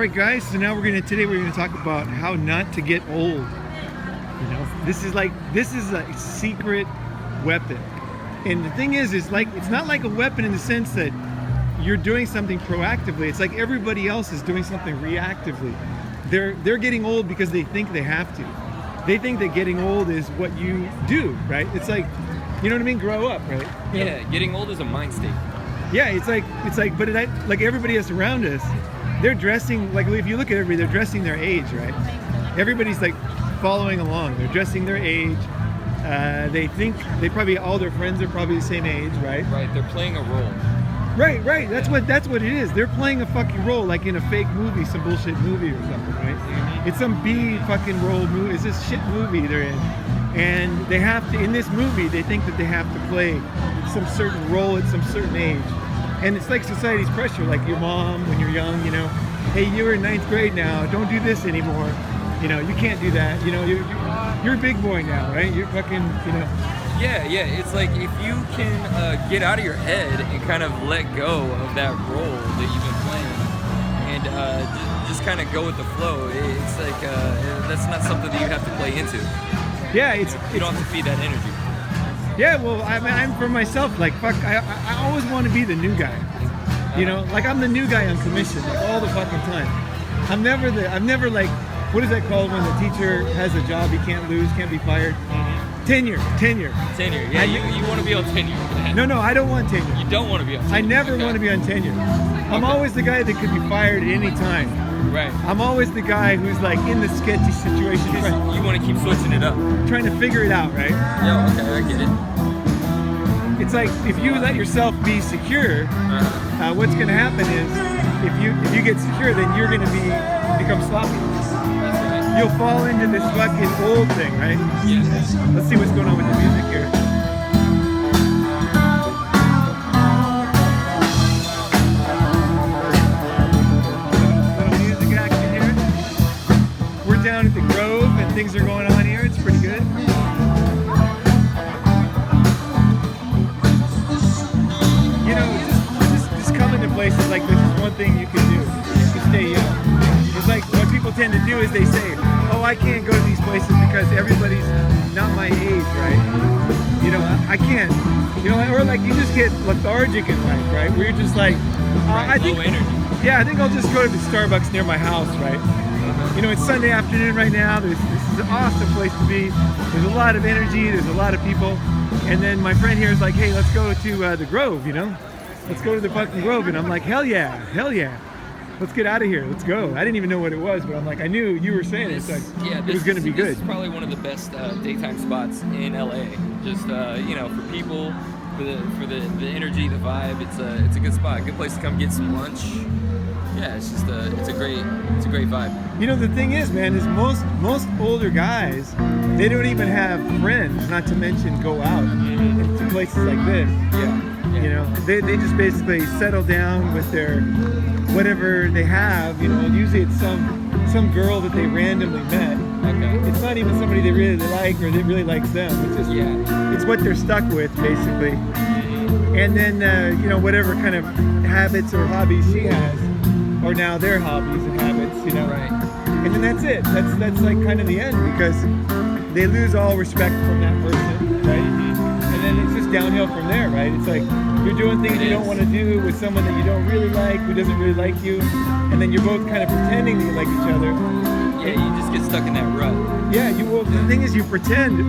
right, guys. So now today we're gonna talk about how not to get old. You know, this is a secret weapon. And the thing is like it's not like a weapon in the sense that you're doing something proactively. It's like everybody else is doing something reactively. They're getting old because they think they have to. They think that getting old is what you do, right? It's like, you know what I mean? Grow up, right? Getting old is a mind state. Yeah, it's like, but like everybody else around us, they're dressing, like if you look at everybody, they're dressing their age, right? Everybody's like following along. They're dressing their age. They think all their friends are probably the same age, right? Right, they're playing a role. Right. That's what it is. They're playing a fucking role, like in a fake movie, some bullshit movie or something, right? Mm-hmm. It's some B fucking role movie. It's this shit movie they're in, and they have to. In this movie, they think that they have to play some certain role at some certain age, and it's like society's pressure, like your mom when you're young, you know, hey, you're in 9th grade now, don't do this anymore, you know, you can't do that, you know, you're a big boy now, right? You're fucking, you know. Yeah, it's like if you can get out of your head and kind of let go of that role that you've been playing and just kind of go with the flow, it's like that's not something that you have to play into. Yeah, you don't have to feed that energy. Yeah, well, I'm for myself, like, fuck, I always want to be the new guy, you know, like I'm the new guy on commission, like all the fucking time. I'm never like, what is that called when the teacher has a job he can't lose, can't be fired? Tenure. Yeah, you want to be on tenure. No, I don't want tenure. You don't want to be on tenure. I never want to be on tenure. I'm always the guy that could be fired at any time. Right. I'm always the guy who's like in the sketchy situation. You want to keep switching it up. Trying to figure it out, right? Yeah, okay, I get it. It's like if you let yourself be secure, what's going to happen is if you get secure, then you're going to become sloppy. You'll fall into this fucking old thing, right? Yes. Let's see what's going on with the music here. Little music action here. We're down at the Grove and things are going on here. It's pretty good. You know, just coming to places like this is one thing you can do to stay young. It's like what people tend to do is they say, oh, I can't go to these places because everybody's not my age, right? You know, I can't. You know, or like you just get lethargic in life, right? Where you're just like, I think, low energy. Yeah, I think I'll just go to the Starbucks near my house, right? You know, it's Sunday afternoon right now. This is an awesome place to be. There's a lot of energy. There's a lot of people. And then my friend here is like, hey, let's go to the Grove, you know? Let's go to the fucking Grove. And I'm like, hell yeah. Let's get out of here. Let's go. I didn't even know what it was, but I'm like, I knew you were saying it. It was going to be good. This is probably one of the best daytime spots in LA. Just you know, for people, for the energy, the vibe. It's a good spot. Good place to come get some lunch. Yeah, it's just it's a great vibe. You know, the thing is, man, is most older guys, they don't even have friends. Not to mention go out to places like this. Yeah. You know, they just basically settle down with their whatever they have. You know, usually it's some girl that they randomly met. Okay. It's not even somebody they really like or that really likes them. It's just it's what they're stuck with basically. And then you know, whatever kind of habits or hobbies she has, or now their hobbies and habits. You know. Right. And then that's it. That's like kind of the end because they lose all respect from that person, right? And then it's just downhill from there, right? It's like you're doing things you don't want to do with someone that you don't really like, who doesn't really like you, and then you're both kind of pretending that you like each other. Yeah, you just get stuck in that rut. Yeah, the thing is you pretend,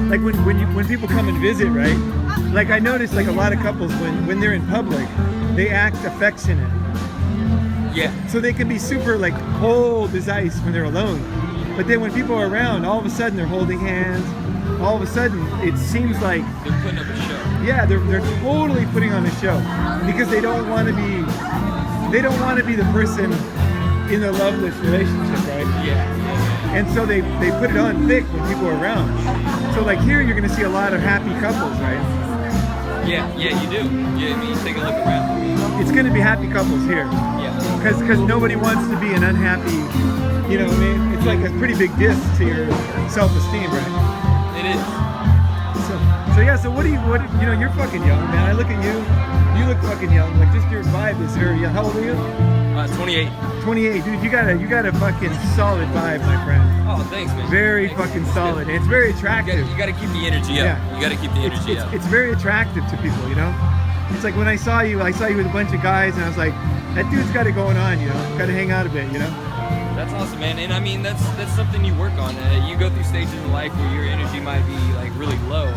like when people come and visit, right? Like I notice like a lot of couples when they're in public, they act affectionate. Yeah. So they can be super like cold as ice when they're alone. But then when people are around, all of a sudden they're holding hands. All of a sudden, it seems like they're putting up a show. Yeah, they're totally putting on a show because they don't want to be the person in a loveless relationship, right? Yeah. And so they put it on thick when people are around. So like here, you're going to see a lot of happy couples, right? Yeah, you do. Yeah, I mean, take a look around. It's going to be happy couples here. Yeah. Because nobody wants to be an unhappy. You know, I mean, it's like a pretty big diss to your self-esteem, right? It is. So what you know, you're fucking young, man. I look at you, you look fucking young. Like just your vibe is very young. How old are you? 28. 28, dude. You got a fucking solid vibe, my friend. Oh, thanks, man. Very Thanks. fucking solid. And it's very attractive. You gotta keep the energy up. Yeah. You gotta keep the energy up. It's very attractive to people, you know? It's like when I saw you with a bunch of guys, and I was like, that dude's got it going on, you know? Got to hang out a bit, you know? That's awesome, man. And I mean, that's something you work on. You go through stages in life where your energy might be like really low,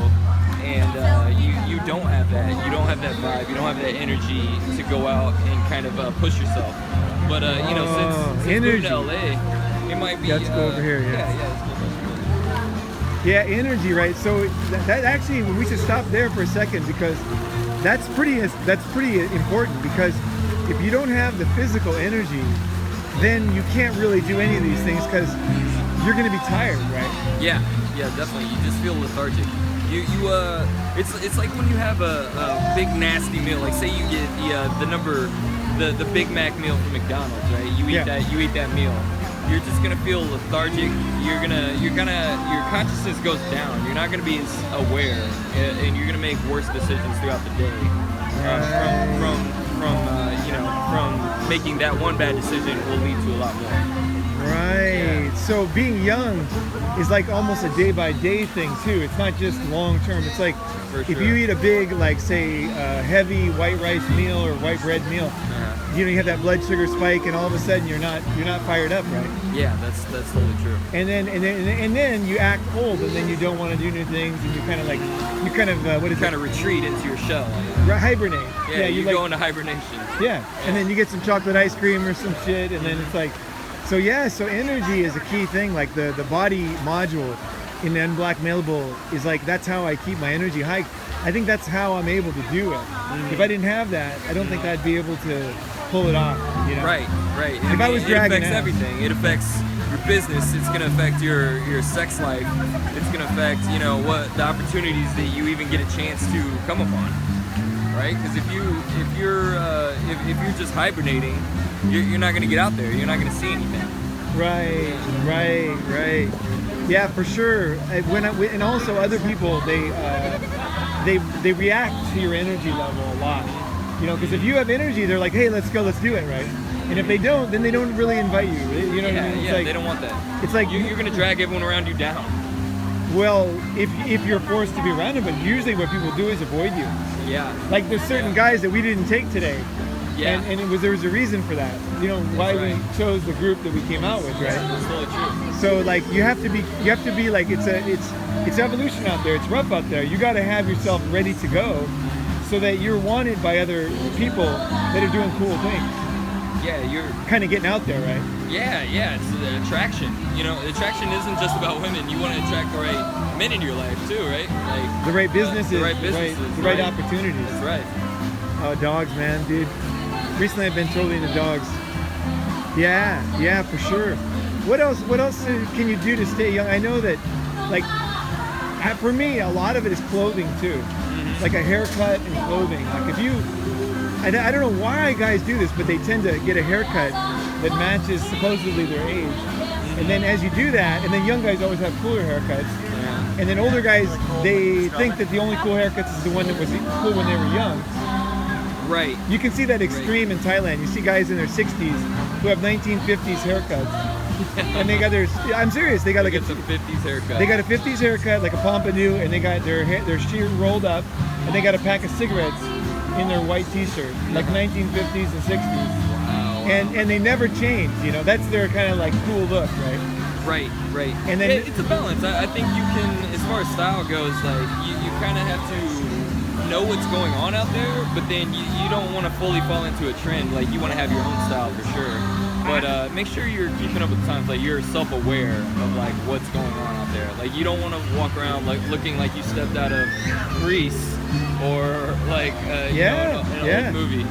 and you don't have that. You don't have that vibe. You don't have that energy to go out and kind of push yourself. But you know, since moving to LA, it might be. Let's go over here. Yeah, energy, right? So that actually, we should stop there for a second, because that's pretty important. Because if you don't have the physical energy, then you can't really do any of these things, because you're going to be tired, right? Yeah, definitely. You just feel lethargic. It's like when you have a big nasty meal. Like say you get the Big Mac meal from McDonald's, right? You eat that meal. You're just gonna feel lethargic. Your consciousness goes down. You're not gonna be as aware, and you're gonna make worse decisions throughout the day. From making that one bad decision will lead to a lot more. Right. Yeah. So being young is like almost a day-by-day thing too. It's not just long-term. It's like if you eat a big, like say, heavy white rice meal or white bread meal, you know, you have that blood sugar spike, and all of a sudden you're not fired up, right? Yeah, that's totally true. And then you act old, and then you don't want to do new things, and you kind of retreat into your shell. Hibernate. Yeah, you go into hibernation. Yeah, and then you get some chocolate ice cream or some shit, and then it's like, so energy is a key thing. Like the body module in the Unblackmailable is like, that's how I keep my energy high. I think that's how I'm able to do it. If I didn't have that, I don't think I'd be able to pull it off. You know? Right. If I was dragging, it affects everything. It affects your business. It's gonna affect your sex life. It's gonna affect what the opportunities that you even get a chance to come upon. Right? Because if you're just hibernating, you're not gonna get out there. You're not gonna see anything. Right. Yeah, for sure. And also other people, they react to your energy level a lot. You know, because if you have energy, they're like, hey, let's go, let's do it, right? And if they don't, then they don't really invite you. You know what I mean? It's like, they don't want that. It's like you're gonna drag everyone around you down. Well, if you're forced to be around them, but usually what people do is avoid you. Yeah. Like there's certain guys that we didn't take today. Yeah. And there was a reason for that. You know why we chose the group that we came out with, right? That's totally true. So like you have to be like it's evolution out there. It's rough out there. You got to have yourself ready to go, so that you're wanted by other people that are doing cool things. Yeah, you're kind of getting out there, right? Yeah. It's the attraction. You know, attraction isn't just about women. You want to attract the right men in your life too, right? Like the right businesses, the right opportunities. That's right. Oh, dogs, man, dude. Recently, I've been totally into dogs. Yeah, for sure. What else can you do to stay young? I know that, like, for me, a lot of it is clothing too. Like a haircut and clothing. Like if you, I don't know why guys do this, but they tend to get a haircut that matches supposedly their age. And then as you do that, and then young guys always have cooler haircuts. And then older guys, they think that the only cool haircuts is the one that was cool when they were young. Right. You can see that extreme in Thailand. You see guys in their 60s who have 1950s haircuts. And they got I'm serious, they got like a 50s haircut. They got a 50s haircut, like a pompadour, and they got their shears rolled up, and they got a pack of cigarettes in their white t-shirt, like 1950s and 60s. Wow. And they never change, you know. That's their kind of like cool look, right? Right. And then it's a balance. I think you can, as far as style goes, like you kind of have to know what's going on out there, but then you don't want to fully fall into a trend. Like you want to have your own style for sure, but make sure you're keeping up with the times. Like you're self-aware of like what's going on out there. Like you don't want to walk around like looking like you stepped out of Grease or like in an old movie.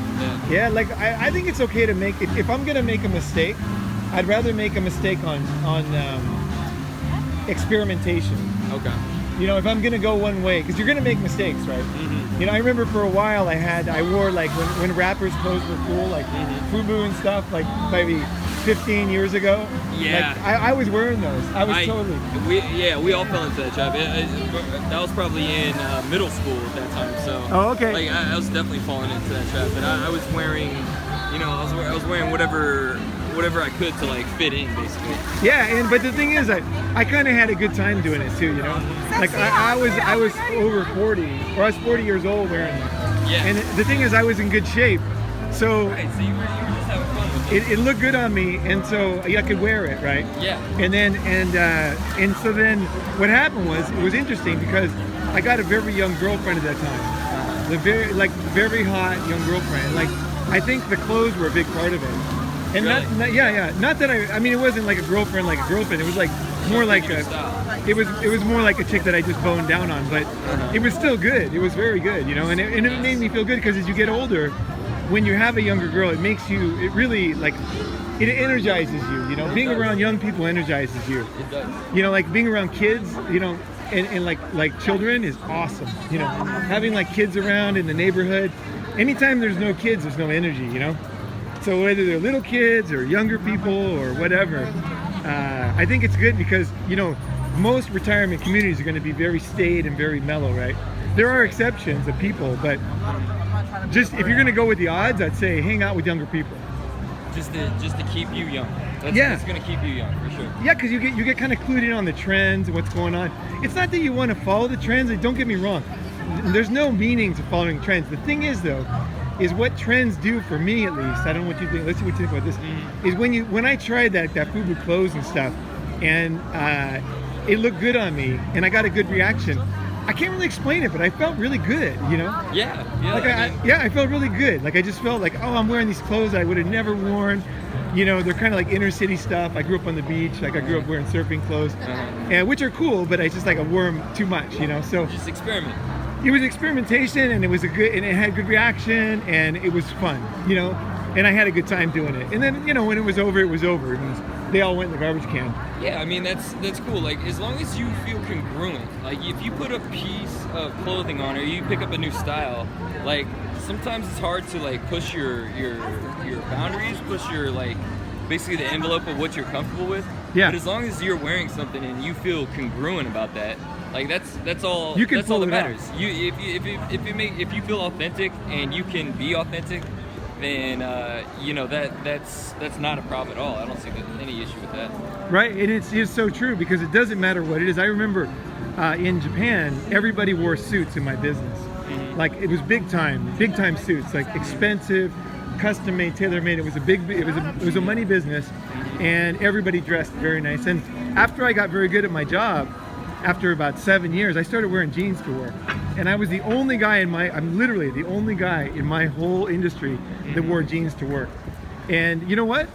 Yeah, like I think it's okay to make, if I'm gonna make a mistake, I'd rather make a mistake on experimentation. Okay. You know, if I'm gonna go one way, because you're gonna make mistakes, right? Mm-hmm. You know, I remember for a while I wore like when rappers' clothes were cool, like FUBU and stuff, like maybe 15 years ago. Yeah. Like, I was wearing those. We all fell into that trap. That was probably in middle school at that time. So. Oh, okay. Like I was definitely falling into that trap, and I was wearing, I was wearing whatever whatever I could to like fit in, basically. Yeah, but the thing is, I kind of had a good time doing it too, you know. Like I was over 40, or I was 40 years old wearing it. Yeah. And the thing is, I was in good shape, so Right, so you were just having fun with it. it looked good on me, and so I could wear it, right? Yeah. And so then what happened was, it was interesting because I got a very young girlfriend at that time, the very hot young girlfriend. Like, I think the clothes were a big part of it. And Really? not that I mean, it wasn't like a girlfriend. It was like more like it was more like a chick that I just boned down on, but it was still good. It was very good, you know, and it made me feel good because as you get older, when you have a younger girl, it really like, it energizes you, you know. Being around young people energizes you. It does. You know, like being around kids, you know, and like children is awesome. You know, having like kids around in the neighborhood. Anytime there's no kids, there's no energy, you know. So whether they're little kids or younger people or whatever, I think it's good because, you know, most retirement communities are going to be very staid and very mellow, right? There are exceptions of people, but just if you're going to go with the odds, I'd say hang out with younger people. Just to keep you young. Yeah. It's gonna keep you young for sure. Yeah, because you get kind of clued in on the trends and what's going on. It's not that you want to follow the trends. Don't get me wrong. There's no meaning to following trends. The thing is, though, is what trends do for me, at least. I don't know what you think. Let's see what you think about this. Is when I tried that FUBU clothes and stuff, and it looked good on me, and I got a good reaction. I can't really explain it, but I felt really good, you know? Yeah. Like I felt really good. Like I just felt like, oh, I'm wearing these clothes that I would have never worn. You know, they're kind of like inner city stuff. I grew up on the beach. Like I grew up wearing surfing clothes, and which are cool, but I just like I wore them too much, you know? So just experiment. it was experimentation, and it had good reaction, and it was fun, you know? And I had a good time doing it. And then, you know, when it was over, it was over. It means they all went in the garbage can. Yeah, I mean that's cool. Like as long as you feel congruent. Like if you put a piece of clothing on or you pick up a new style, like sometimes it's hard to like push your boundaries, push your like basically the envelope of what you're comfortable with. Yeah. But as long as you're wearing something and you feel congruent about that, like that's all. You can that's all that pull it matters. off. If you feel authentic and you can be authentic, then you know that's not a problem at all. I don't see any issue with that. Right, and it's so true because it doesn't matter what it is. I remember in Japan, everybody wore suits in my business. Like it was big time suits, like expensive, custom made, tailor made. It was a money business, and everybody dressed very nice. And after I got very good at my job, after about 7 years, I started wearing jeans to work. And I was the only guy I'm literally the only guy in my whole industry that wore jeans to work. And you know what?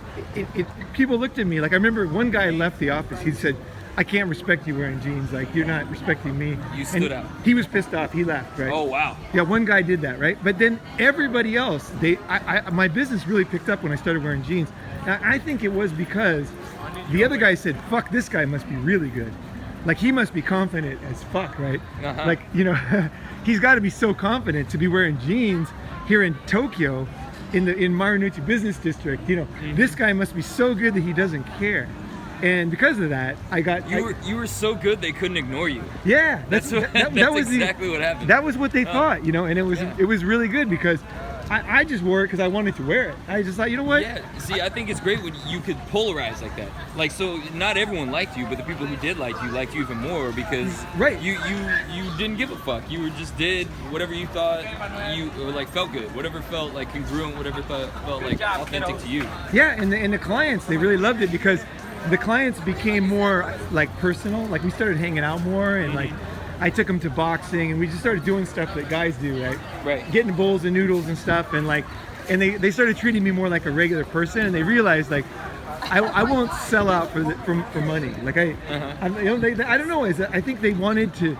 People looked at me, like I remember one guy left the office, he said, I can't respect you wearing jeans, like you're not respecting me. You stood out. He was pissed off, he left, right? Oh wow. Yeah, one guy did that, right? But then everybody else, my business really picked up when I started wearing jeans. And I think it was because the other guy said, fuck, this guy must be really good. Like he must be confident as fuck, right? Like, you know, he's got to be so confident to be wearing jeans here in Tokyo, in Marunouchi Business District. You know, this guy must be so good that he doesn't care. And because of that, I got you were so good they couldn't ignore you. Yeah, that's exactly what happened. That was what they thought, you know, and it was really good because I just wore it because I wanted to wear it. I just thought, you know what? Yeah, see, I think it's great when you could polarize like that. Like, so not everyone liked you, but the people who did like you liked you even more because you didn't give a fuck. You were just did whatever you thought you or like felt good, whatever felt like congruent, whatever felt like authentic to you. Yeah, and the clients, they really loved it because the clients became more like personal. Like we started hanging out more, and like I took them to boxing, and we just started doing stuff that guys do, right? Right. Getting bowls and noodles and stuff, and like, and they started treating me more like a regular person, and they realized like I won't sell out for money. Like I you know, I don't know. I think they wanted to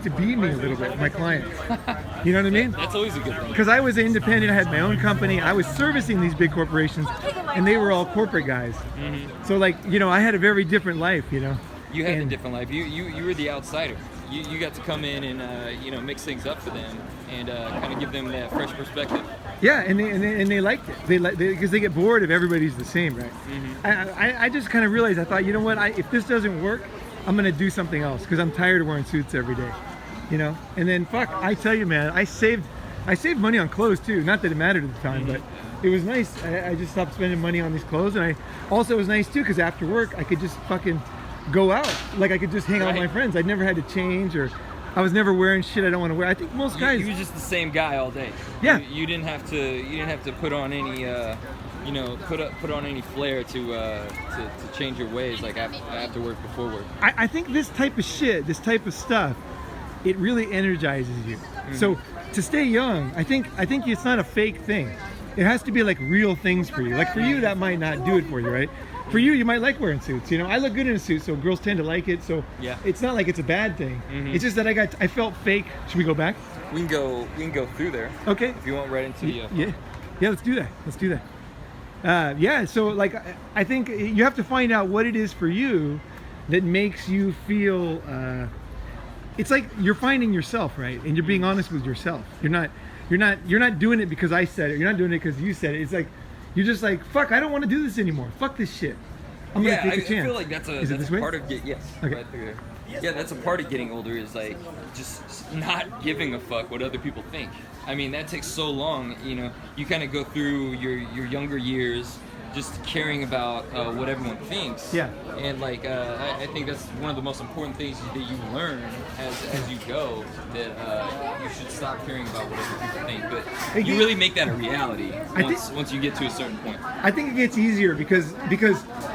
be me a little bit, my clients. You know what I mean? That's always a good thing. Because I was independent, I had my own company, I was servicing these big corporations, and they were all corporate guys. So like, you know, I had a very different life, you know. You had a different life. You were the outsider. You got to come in and you know, mix things up for them and kind of give them that fresh perspective. Yeah, and they liked it. Because they get bored if everybody's the same, right? I just kind of realized, I thought, you know what? If this doesn't work, I'm gonna do something else because I'm tired of wearing suits every day, you know. And then fuck, I tell you, man, I saved money on clothes too. Not that it mattered at the time, but it was nice. I just stopped spending money on these clothes, and it was nice too because after work I could just fucking go out. Like I could just hang out with my friends. I'd never had to change, or I was never wearing shit I don't want to wear. I think most guys. You were just the same guy all day. Yeah. You didn't have to put on any put on any flair to change your ways like after work, before work. I think this type of shit, this type of stuff, it really energizes you. So to stay young, I think it's not a fake thing. It has to be like real things for you. Like for you, that might not do it for you, right? For you might like wearing suits. You know, I look good in a suit, so girls tend to like it. So it's not like it's a bad thing. It's just that I felt fake. Should we go back? We can go through there. Okay. If you want, right into yeah. Let's do that. So like I think you have to find out what it is for you that makes you feel. It's like you're finding yourself, right? And you're being honest with yourself. You're not doing it because I said it. You're not doing it because you said it. It's like you're just like, fuck, I don't want to do this anymore. Fuck this shit. I'm gonna take a chance. I feel like that's a part of right there. Yeah, that's a part of getting older is like just not giving a fuck what other people think. I mean, that takes so long. You know, you kind of go through your younger years just caring about what everyone thinks. Yeah. And like I think that's one of the most important things that you learn as you go, that you should stop caring about what other people think. But you really make that a reality once you get to a certain point. I think it gets easier because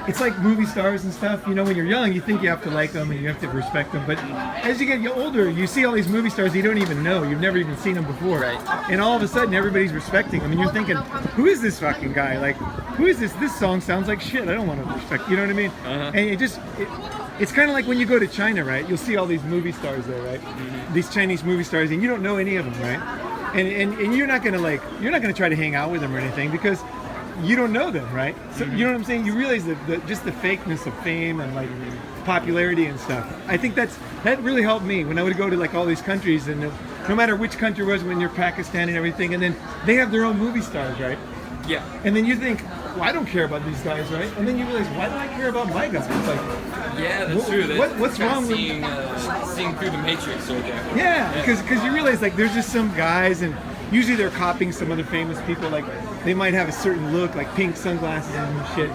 it's like movie stars and stuff. You know, when you're young, you think you have to like them and you have to respect them. But as you get older, you see all these movie stars you don't even know. You've never even seen them before. Right. And all of a sudden, everybody's respecting them. And you're thinking, who is this fucking guy? Like, who is this? This song sounds like shit. I don't want to respect. You know what I mean? And it's kind of like when you go to China, right? You'll see all these movie stars there, right? These Chinese movie stars, and you don't know any of them, right? And you're not gonna try to hang out with them or anything because you don't know them, right? So you know what I'm saying? You realize that just the fakeness of fame and like popularity and stuff. I think that really helped me when I would go to like all these countries, and no matter which country it was, when you're Pakistan and everything, and then they have their own movie stars, right? Yeah. And then you think, well, I don't care about these guys, right? And then you realize, why do I care about my guys? It's like, yeah, that's true. What's wrong with seeing through the matrix or whatever? Yeah, because you realize like there's just some guys, and usually they're copying some other famous people. Like they might have a certain look, like pink sunglasses and shit.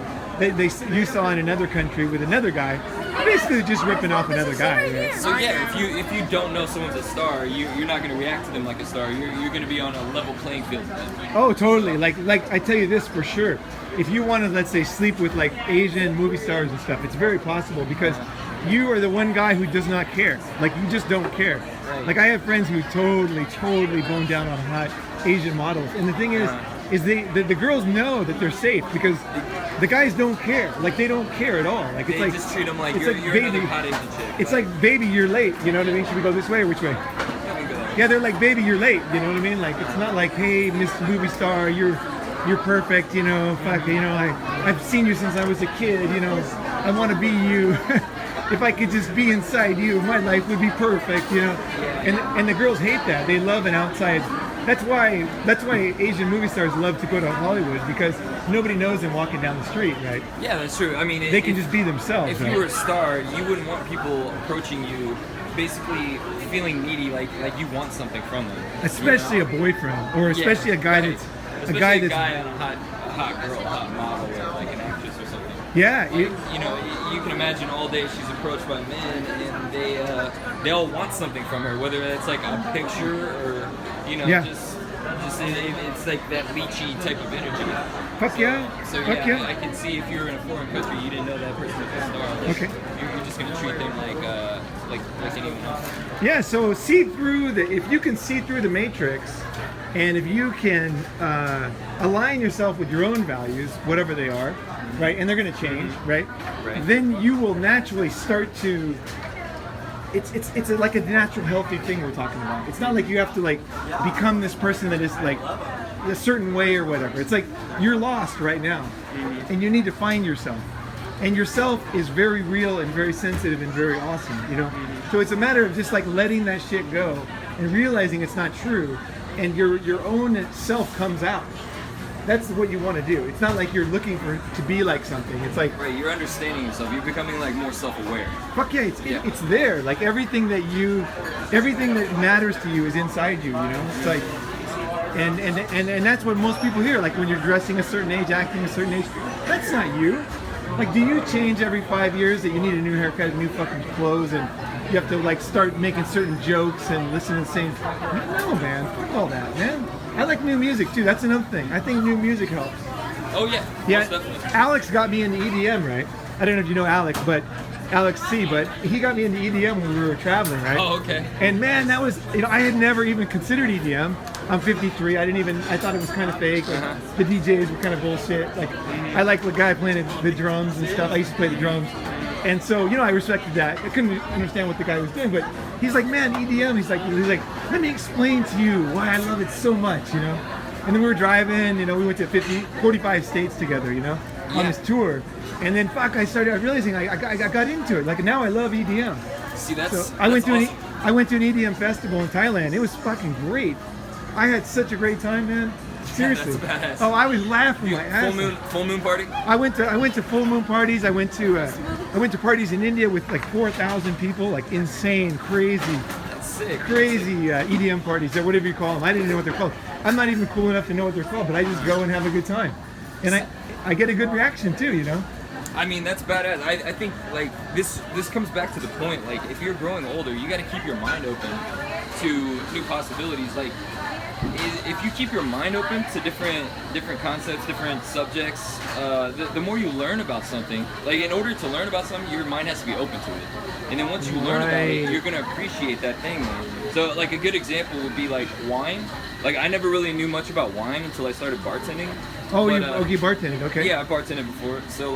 You saw in another country with another guy, basically just ripping off another guy. Right? So yeah, if you don't know someone's a star, you're not going to react to them like a star. You're going to be on a level playing field with them. Oh, totally. Like I tell you this for sure. If you want to, let's say, sleep with like Asian movie stars and stuff, it's very possible because you are the one guy who does not care. Like you just don't care. Right. Like I have friends who totally bone down on hot Asian models, and the thing is the girls know that they're safe because the guys don't care. Like they don't care at all. Like they it's like just treat them like it's you're baby, another hot Asian chick. It's like baby, you're late. You know what I mean? Should we go this way or which way? Yeah, they're like baby, you're late. You know what I mean? Like it's not like hey, Miss Movie Star, you're perfect. You know, fuck. You know, I've seen you since I was a kid. You know, I want to be you. If I could just be inside you, my life would be perfect. You know, and the girls hate that. They love an outside. That's why Asian movie stars love to go to Hollywood because nobody knows them walking down the street, right? Yeah, that's true. I mean, they can just be themselves. If you were a star, you wouldn't want people approaching you, basically feeling needy, like you want something from them. Especially a boyfriend, or especially a guy that's a guy on a hot girl, hot model, or like an actress or something. Yeah, like, you can imagine all day she's approached by men, and they all want something from her, whether it's like a picture or just it's like that leechy type of energy. Fuck yeah. So yeah, I can see if you're in a foreign country, you didn't know that person was a star. Like, okay. You're just gonna treat them like anyone else. Yeah. So if you can see through the matrix, and if you can align yourself with your own values, whatever they are, right, and they're gonna change, right? Then you will naturally start to. It's like a natural healthy thing we're talking about. It's not like you have to like become this person that is like a certain way or whatever. It's like you're lost right now and you need to find yourself. And yourself is very real and very sensitive and very awesome, you know? So it's a matter of just like letting that shit go and realizing it's not true, and your own self comes out. That's what you want to do. It's not like you're looking to be like something. It's like you're understanding yourself. You're becoming like more self-aware. Fuck yeah, it's there. Like everything that matters to you is inside you. You know, it's like And that's what most people hear. Like when you're dressing a certain age, acting a certain age, that's not you. Like, do you change every 5 years that you need a new haircut, new fucking clothes, and you have to like start making certain jokes and listen to the same? No, man, fuck all that, man. I like new music too. That's another thing. I think new music helps. Oh yeah. Yeah. Most definitely. Alex got me into EDM, right? I don't know if you know Alex, but Alex C. But he got me into EDM when we were traveling, right? Oh, okay. And man, that was, I had never even considered EDM. I'm 53. I thought it was kind of fake. Like, the DJs were kind of bullshit. Like, I like the guy playing the drums and stuff. I used to play the drums. And so, I respected that. I couldn't understand what the guy was doing, but he's like, man, EDM. He's like, let me explain to you why I love it so much, And then we were driving, we went to 45 states together, on this tour. And then, I started realizing I got into it. Like, now I love EDM. See, that's So I went to awesome. I went to an EDM festival in Thailand. It was fucking great. I had such a great time, man. Seriously. That's badass. Oh, I was laughing my ass Full moon party. I went to full moon parties. I went to parties in India with like 4,000 people, like insane, crazy Sick. EDM parties or whatever you call them. I didn't know what they're called. I'm not even cool enough to know what they're called, but I just go and have a good time, and I get a good reaction too, I mean, that's badass. I think like this comes back to the point. Like, if you're growing older, you got to keep your mind open to new possibilities. Like, if you keep your mind open to different concepts, different subjects, the more you learn about something. Like, in order to learn about something, your mind has to be open to it. And then once you learn about it, you're gonna appreciate that thing, man. So, like, a good example would be like wine. Like, I never really knew much about wine until I started bartending. Oh, you bartended, okay. Yeah, I bartended before. So,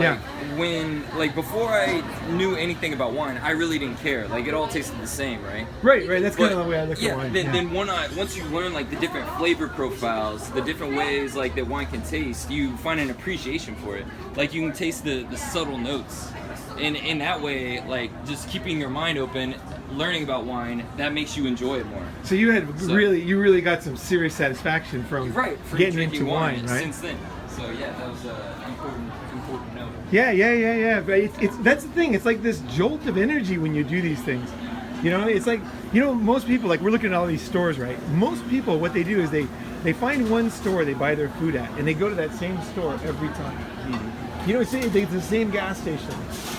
like, before I knew anything about wine, I really didn't care. Like, it all tasted the same, right? Right. That's kind of the way I look at wine. Then once you learn, like, the different flavor profiles, the different ways, like, that wine can taste, you find an appreciation for it. Like, you can taste the subtle notes. And in that way, like, just keeping your mind open, learning about wine, that makes you enjoy it more. So you really got some serious satisfaction from getting into wine, right? Since then. So yeah, that was an important note. Yeah. But it's that's the thing. It's like this jolt of energy when you do these things. It's like, most people, like, we're looking at all these stores, right? Most people, what they do is they find one store they buy their food at, and they go to that same store every time. It's the same gas station,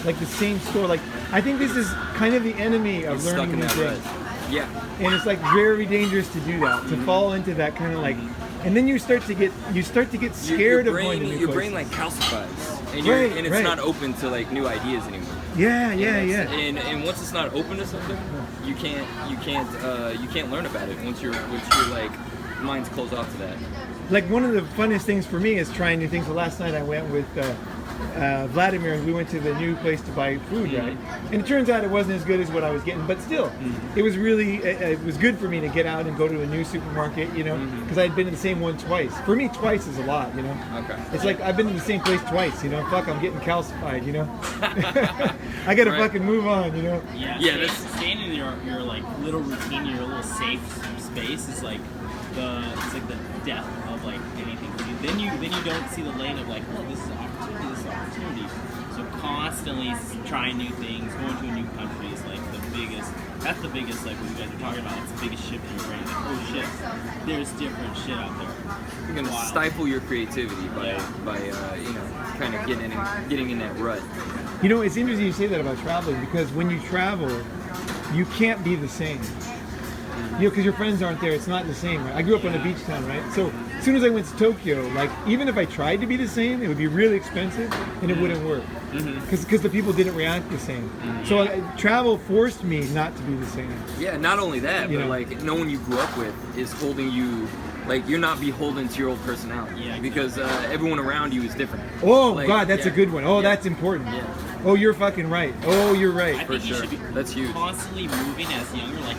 like the same store. Like, I think this is kind of the enemy of learning new things. Yeah. And it's like very dangerous to do that, to fall into that kind of like, and then you start to get scared of going to new places. Your brain like calcifies, and it's not open to like new ideas anymore. Yeah. And once it's not open to something, you can't learn about it once your like mind's closed off to that. Like, one of the funnest things for me is trying new things. So last night I went with Vladimir, and we went to the new place to buy food, right? And it turns out it wasn't as good as what I was getting, but still, it was really, it was good for me to get out and go to a new supermarket, because I had been to the same one twice. For me, twice is a lot, Okay. It's like I've been to the same place twice, fuck, I'm getting calcified, I gotta fucking move on, Yeah, staying in your like little routine, your little safe space is like the death of like anything. Then you don't see the lane of like, oh, this is an opportunity. So constantly trying new things, going to a new country is like that's the biggest, like, what you guys are talking about, it's the biggest shift in your brain. Like, oh shit, there's different shit out there. You're gonna stifle your creativity by kind of getting in that rut. It's interesting you say that about traveling, because when you travel, you can't be the same. Because your friends aren't there, it's not the same, right? I grew up in a beach town, right? So as soon as I went to Tokyo, like, even if I tried to be the same, it would be really expensive and it wouldn't work. Because the people didn't react the same. So travel forced me not to be the same. Yeah, not only that, but like, no one you grew up with is holding you. Like, you're not beholden to your old personality, because everyone around you is different. Oh, like, God, that's a good one. Oh, that's important. Yeah. Oh, you're fucking right. Oh, you're right. I think you should be That's huge. Constantly moving as younger, like,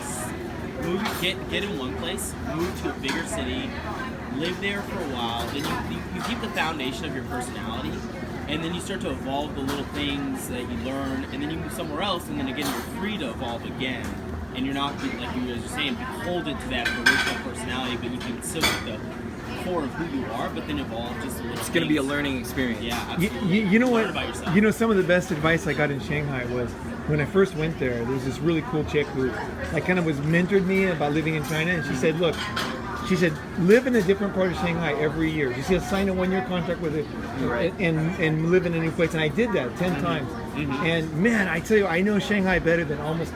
get in one place, move to a bigger city, live there for a while, then you keep the foundation of your personality, and then you start to evolve the little things that you learn, and then you move somewhere else, and then again you're free to evolve again, and you're not, like you guys are saying, beholden to that original personality, but you can still get the core of who you are, but then evolve just a little. It's going to be a learning experience. Yeah, absolutely. You know Learn what? about yourself. Some of the best advice I got in Shanghai was, when I first went there was this really cool chick who, like, kind of was mentored me about living in China, and she said, look, She said, live in a different part of Shanghai every year. She said, sign a 1-year contract with it Right. and live in a new place. And I did that 10 times. And man, I tell you, I know Shanghai better than almost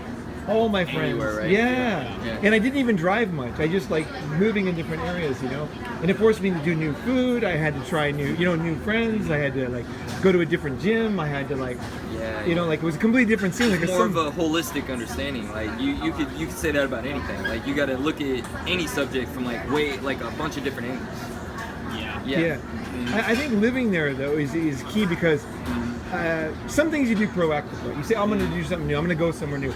all my friends. Anywhere, right? Yeah. Yeah. And I didn't even drive much. I just like moving in different areas, you know. And it forced me to do new food. I had to try new friends. I had to like go to a different gym. I had to like, Yeah. you know, like it was a completely different scene. Like More of a holistic understanding. Like you could say that about anything. Like you got to look at any subject from like a bunch of different angles. Yeah. I think living there though is key because some things you do proactively. You say, I'm going to do something new. I'm going to go somewhere new.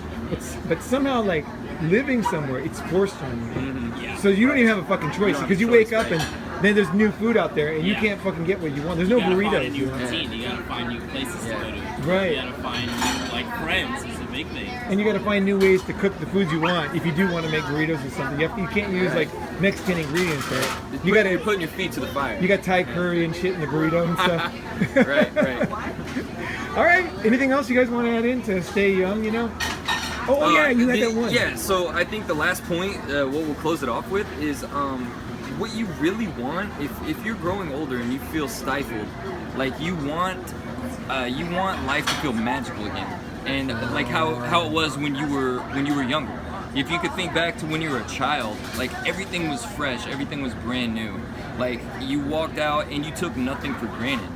But somehow like living somewhere, it's forced on you. Yeah. So you don't even have a fucking choice don't because you have a wake choice, up right. and then there's new food out there and you Yeah. can't fucking get what you want. There's You no gotta burritos. find a new You know? routine. You gotta find new places to go to. Right. You gotta find new, like friends is a big thing. And you got to find new ways to cook the foods you want. If you do want to make burritos or something, you can't use like Mexican ingredients, right? You got You're to putting your feet to the fire. you got Thai curry and shit in the burrito and stuff. Right. All right. Anything else you guys want to add in to stay young? You know? Oh yeah, you had that one. Yeah, so I think the last point, what we'll close it off with, is what you really want. If you're growing older and you feel stifled, like you want life to feel magical again, and like how it was when you were younger. If you could think back to when you were a child, like everything was fresh, everything was brand new. Like you walked out and you took nothing for granted.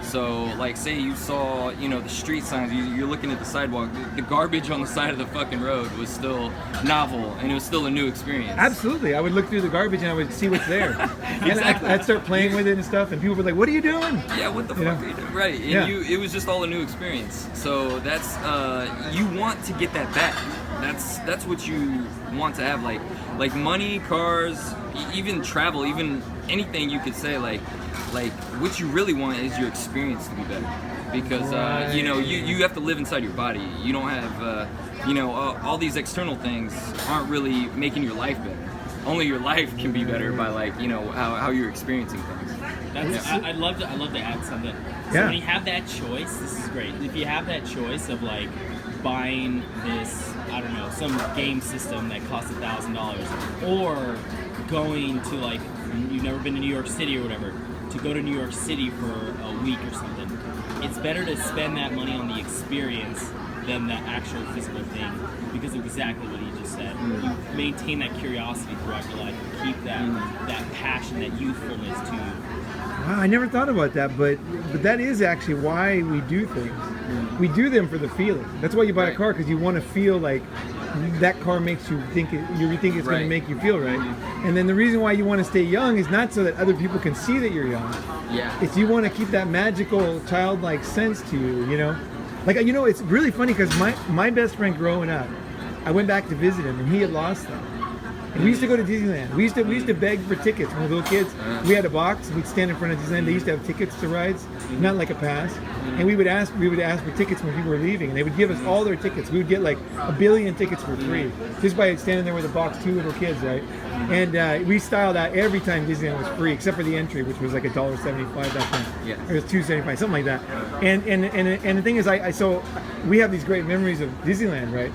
So, like, say you saw, the street signs, you're looking at the sidewalk, the garbage on the side of the fucking road was still novel, and it was still a new experience. Absolutely. I would look through the garbage and I would see what's there. And Exactly. I'd start playing with it and stuff, and people were like, what are you doing? Yeah, what the You fuck know? are you doing? Right, and Yeah. it was just all a new experience. So that's, you want to get that back. That's what you want to have, like money, cars, even travel, even anything you could say, like what you really want is your experience to be better, because Right. you have to live inside your body. You don't have all these external things aren't really making your life better. Only your life can be better by how you're experiencing things. That's, I'd love to add something. So Yeah. when you have that choice, this is great. If you have that choice of like buying this, I don't know, some game system that costs $1,000, or going to like, you've never been to New York City or whatever, to go to New York City for a week or something, it's better to spend that money on the experience than the actual physical thing, because of exactly what he just said. You maintain that curiosity throughout your life, and keep that passion, that youthfulness to you. Wow, I never thought about that, but that is actually why we do things. We do them for the feeling. That's why you buy a Right. car, because you want to feel like that car makes you think it's going to Right. make you feel right. And then the reason why you want to stay young is not so that other people can see that you're young. Yeah. It's you want to keep that magical, childlike sense to you, you know? Like, it's really funny because my best friend growing up, I went back to visit him and he had lost them. And we used to go to Disneyland. We used to beg for tickets when we were little kids. We had a box. We'd stand in front of Disneyland. They used to have tickets to rides, not like a pass. And we would ask for tickets when people were leaving, and they would give us all their tickets. We would get like 1 billion tickets for free just by standing there with a box, 2 little kids, right? And we styled out every time Disneyland was free, except for the entry, which was like $1.75 back then. Yeah. It was $2.75, something like that. And the thing is, so we have these great memories of Disneyland, right?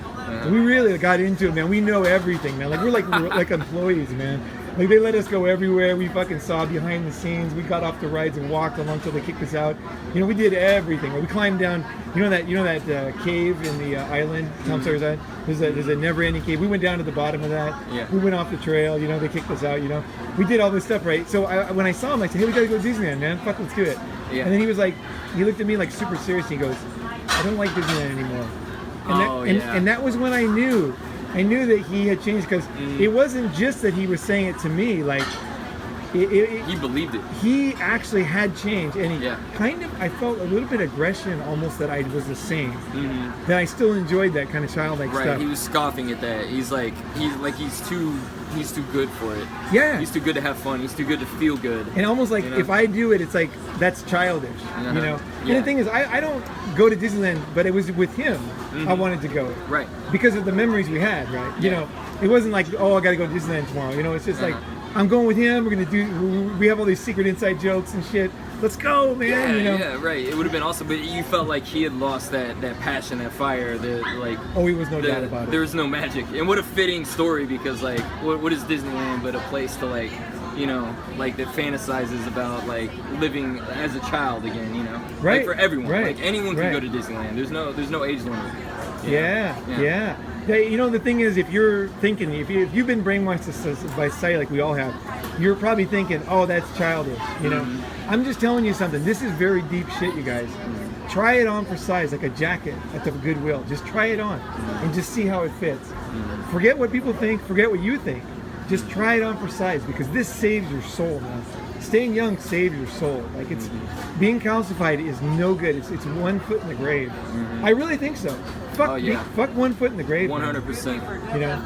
We really got into it, man. We know everything, man. Like we're like employees, man. Like they let us go everywhere. We fucking saw behind the scenes. We got off the rides and walked along until they kicked us out. We did everything. We climbed down. You know that cave in the island, Tom Sawyer's Island. There's a never-ending cave. We went down to the bottom of that. Yeah. We went off the trail. They kicked us out. We did all this stuff, right? So when I saw him, I said, "Hey, we gotta go to Disneyland, man. Fuck, let's do it." Yeah. And then he was like, he looked at me like super serious. He goes, "I don't like Disneyland anymore." And that was when I knew that he had changed, because it wasn't just that he was saying it to me, like He believed it. he actually had changed, and he Yeah. I felt a little bit of aggression almost that I was the same, that I still enjoyed that kind of childlike Right, stuff. he was scoffing at that. He's too good for it. Yeah. He's too good to have fun. He's too good to feel good. And almost like if I do it, it's like that's childish, And Yeah. the thing is, I don't go to Disneyland, but it was with him. I wanted to go, Right. because of the memories we had, right? Yeah. It wasn't like, oh, I got to go to Disneyland tomorrow. It's just like, I'm going with him. We're gonna we have all these secret inside jokes and shit. let's go, man. Yeah, you know? yeah, right. It would have been awesome, but you felt like he had lost that passion, that fire, Oh, he was no doubt about it. There was no magic. And what a fitting story, because like, what is Disneyland but a place to like, you know, like that fantasizes about like living as a child again, you know? Right. Like for everyone. Right. Like anyone can Right. go to Disneyland. There's no age limit. Yeah. You know, the thing is, if you're thinking, if you've been brainwashed by society like we all have, you're probably thinking, oh, that's childish, you know? I'm just telling you something. This is very deep shit, you guys. Try it on for size, like a jacket at the Goodwill. Just try it on and just see how it fits. Forget what people think, forget what you think. Just try it on for size, because this saves your soul, man. Staying young saves your soul. Like, it's being calcified is no good. It's 1 foot in the grave. I really think so. Fuck 1 foot in the grave. 100%. You know.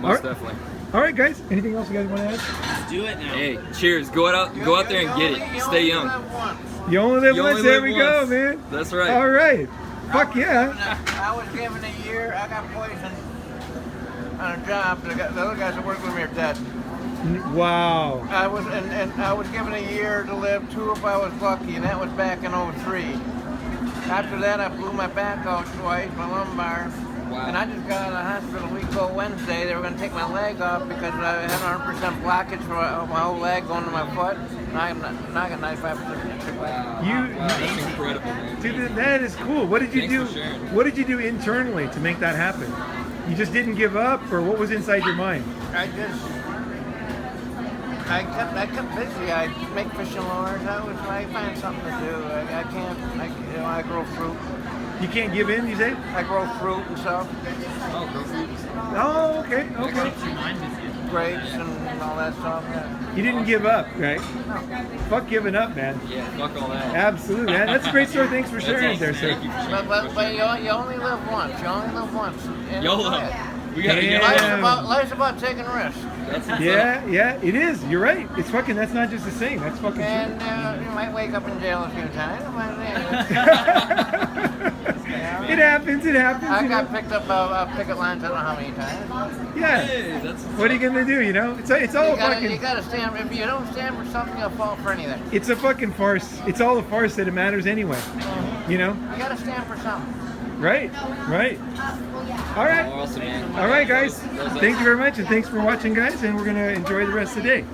Most definitely. All right, guys. Anything else you guys want to add? Let's do it now. Hey, cheers. Go out there and get it. Stay young. You only live once. There we go, once. man. That's right. All right. Fuck yeah. I was given a year. I got poisoned on a job. The other guys that work with me are dead. Wow. I was given a year to live, 2 if I was lucky, and that was back in '03. After that, I blew my back out twice, my lumbar. Wow. And I just got out of the hospital a week ago Wednesday. They were going to take my leg off because I had 100% blockage for my whole leg going to my foot. And I got 95%. Wow, that's incredible, man. Dude, that is cool. What did you Thanks do? for sharing. What did you do internally to make that happen? You just didn't give up, or what was inside your mind? I kept busy. I make fishing lures. I find something to do. I grow fruit. You can't give in, you say? I grow fruit and stuff, Oh, grow food. Oh, okay, okay. grapes and all that stuff. Yeah. You didn't give up, right? Fuck giving up, man. Yeah, fuck all that. Absolutely, man. That's a great story. Thanks for sharing there, sir. Thank you for sharing. But you only live once. You only live once. And YOLO. enjoy it. We gotta Yeah. Life's about taking risks. That's what's Yeah, it is. You're right. It's fucking, that's not just a saying. That's fucking And true. you might wake up in jail a few times. But, It happens, it happens. I you got know? picked up a picket line, I don't know how many times. Yeah. Hey, that's What are you gonna do, you know? It's all You fucking, gotta stand. If you don't stand for something, you'll fall for anything. it's a fucking farce. It's all a farce that it matters anyway. You know? You gotta stand for something. Right. All right. awesome, man. All right, guys. That was Thank you very much, and thanks for watching, guys, and we're gonna enjoy the rest of the day.